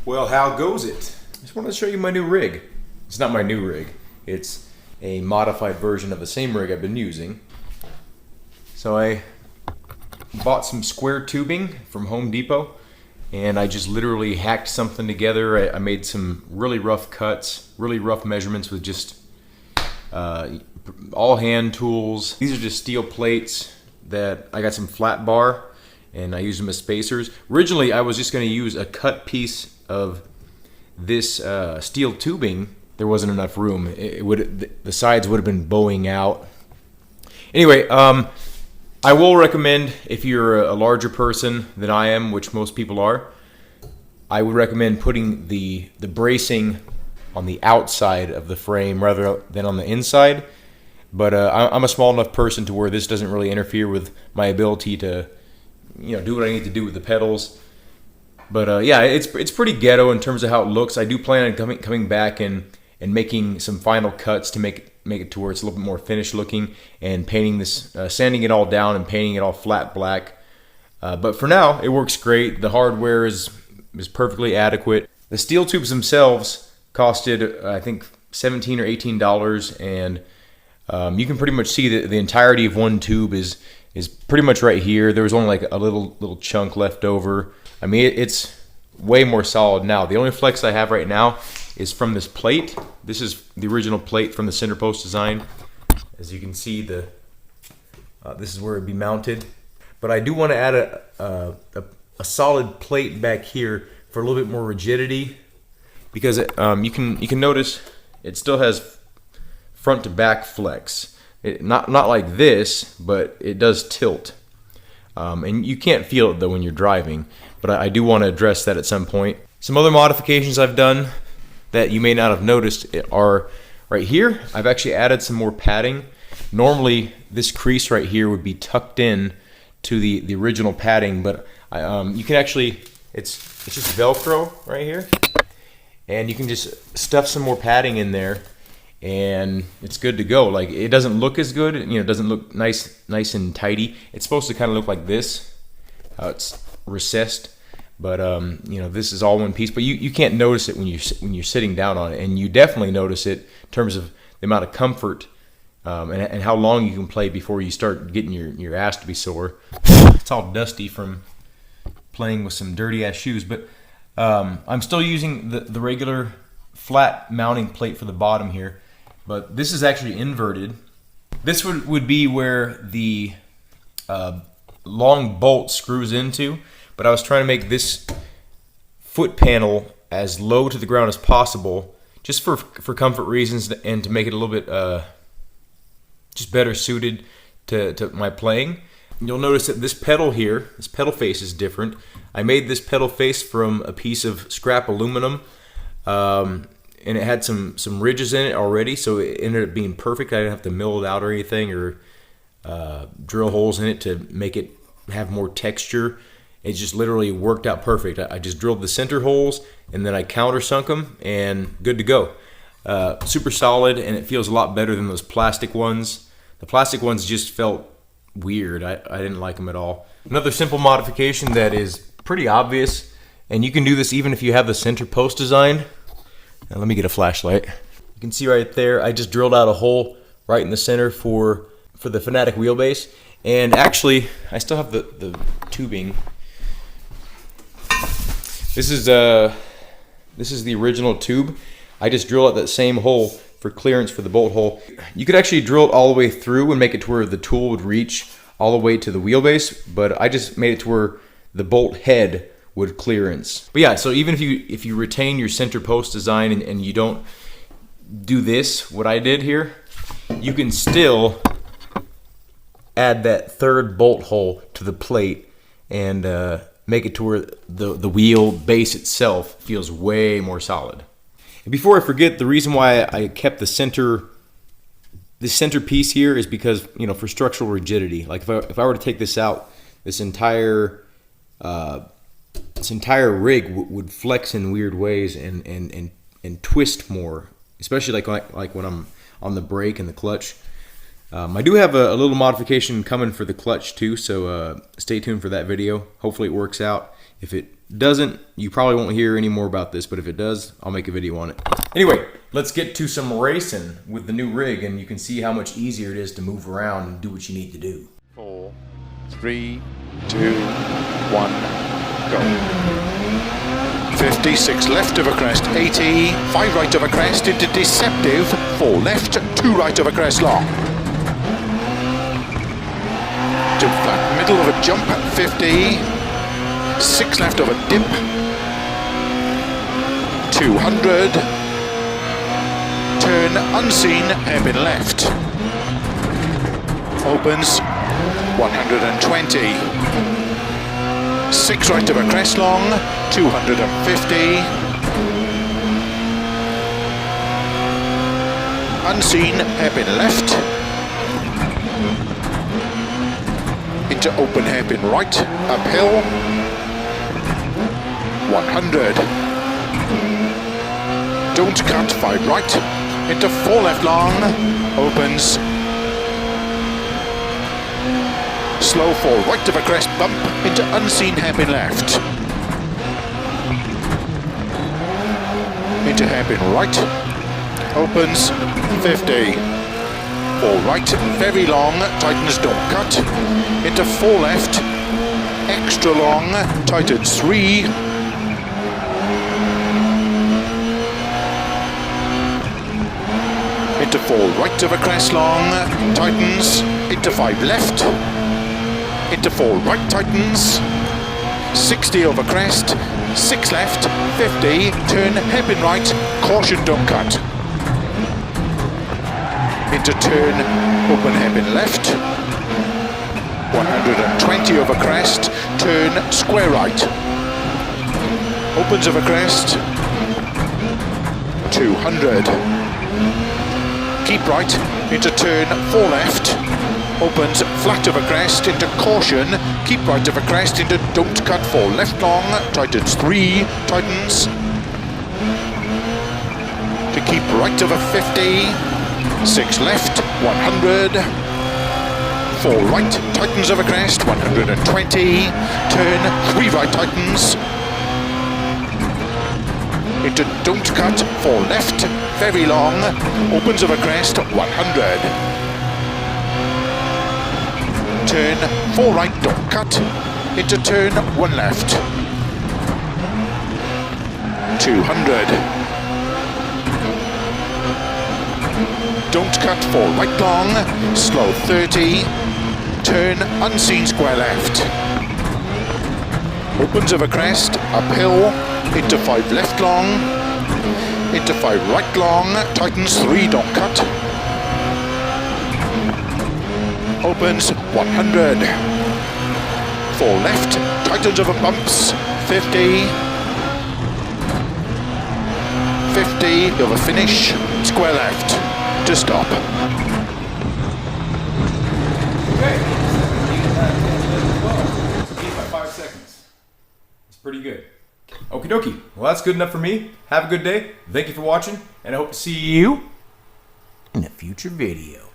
Well, how goes it? I just wanted to show you my new rig. It's not my new rig. It's a modified version of the same rig I've been using. So I bought some square tubing from Home Depot, and I just literally hacked something together. I made some really rough cuts, really rough measurements with just all hand tools. These are just steel plates that I got some flat bar, and I use them as spacers. Originally, I was just going to use a cut piece of this steel tubing. There wasn't enough room. The sides would have been bowing out. Anyway, I will recommend, if you're a larger person than I am, which most people are, I would recommend putting the bracing on the outside of the frame rather than on the inside. But I'm a small enough person to where this doesn't really interfere with my ability to, do what I need to do with the pedals. But yeah, it's pretty ghetto in terms of how it looks. I do plan on coming back and making some final cuts to make it to where it's a little bit more finished looking, and painting this, sanding it all down and painting it all flat black. But for now, it works great. The hardware is perfectly adequate. The steel tubes themselves costed, I think, $17 or $18, and you can pretty much see that the entirety of one tube is pretty much right here. There was only like a little chunk left over. I mean, it's way more solid now. The only flex I have right now is from this plate. This is the original plate from the center post design. As you can see, this is where it'd be mounted. But I do want to add a solid plate back here for a little bit more rigidity, because you can notice it still has front to back flex. Not like this, but it does tilt. And you can't feel it though when you're driving, but I do want to address that at some point. Some other modifications I've done that you may not have noticed are right here. I've actually added some more padding. Normally this crease right here would be tucked in to the original padding, but you can actually, it's just Velcro right here, and you can just stuff some more padding in there and it's good to go. Like, it doesn't look as good, it doesn't look nice and tidy. It's supposed to kind of look like this, how it's recessed, but this is all one piece. But you can't notice it when you're sitting down on it, and you definitely notice it in terms of the amount of comfort and how long you can play before you start getting your ass to be sore. It's all dusty from playing with some dirty ass shoes, but I'm still using the regular flat mounting plate for the bottom here. But this is actually inverted. This would be where the long bolt screws into, but I was trying to make this foot panel as low to the ground as possible, just for comfort reasons, and to make it a little bit just better suited to my playing. You'll notice that this pedal here, this pedal face is different. I made this pedal face from a piece of scrap aluminum, and it had some ridges in it already, so it ended up being perfect. I didn't have to mill it out or anything, or drill holes in it to make it have more texture. It just literally worked out perfect. I just drilled the center holes, and then I countersunk them, and good to go. Super solid, and it feels a lot better than those plastic ones. The plastic ones just felt weird. I didn't like them at all. Another simple modification that is pretty obvious, and you can do this even if you have the center post designed. Now let me get a flashlight. You can see right there, I just drilled out a hole right in the center for the Fanatic wheelbase. And actually, I still have the tubing. This is the original tube. I just drilled out that same hole for clearance for the bolt hole. You could actually drill it all the way through and make it to where the tool would reach all the way to the wheelbase, but I just made it to where the bolt head would clearance. But yeah, so even if you retain your center post design and you don't do this, what I did here, you can still add that third bolt hole to the plate and make it to where the wheel base itself feels way more solid. And before I forget, the reason why I kept this center piece here is because, for structural rigidity. Like if I were to take this out, this entire rig would flex in weird ways and twist more, especially like when I'm on the brake and the clutch. I do have a little modification coming for the clutch too, so stay tuned for that video. Hopefully it works out. If it doesn't, you probably won't hear any more about this, but if it does, I'll make a video on it. Anyway, let's get to some racing with the new rig, and you can see how much easier it is to move around and do what you need to do. 4, 3, 2, 1, go. 56 left over crest, 80, 5 right over crest into deceptive, 4 left, 2 right over crest long. To flat middle of a jump, 50, 6 left over dip, 200, turn unseen, hairpin left. Opens 120. 6 right over crest long, 250. Unseen, hairpin left. Into open hairpin right, uphill. 100. Don't cut, 5 right. Into 4 left long, opens. Slow 4 right of a crest bump into unseen hairpin left. Into hairpin right. Opens 50. 4 right, very long, tightens, don't cut. Into 4 left. Extra long, tightens 3. Into 4 right of a crest long, tightens. Into 5 left. Into 4 right, tightens, 60 over crest, 6 left, 50, turn hairpin right, caution, don't cut. Into turn, open hairpin left, 120 over crest, turn square right, opens over crest, 200, keep right, into turn 4 left, opens flat of a crest into caution, keep right of a crest into don't cut 4 left long, tightens 3, tightens, to keep right of a 50, 6 left, 100, 4 right, tightens of a crest, 120, turn 3 right, tightens, into don't cut 4 left, very long, opens of a crest, 100. Turn 4 right, don't cut, into turn 1 left, 200, don't cut 4 right long, slow 30, turn unseen square left, opens of a crest, uphill, into 5 left long, into 5 right long, tightens 3, don't cut, opens 100, 4 left, tightens over bumps, 50, 50 over finish, square left, to stop. Okay, by 5 seconds. It's pretty good. Okie dokie. Well, that's good enough for me. Have a good day. Thank you for watching, and I hope to see you in a future video.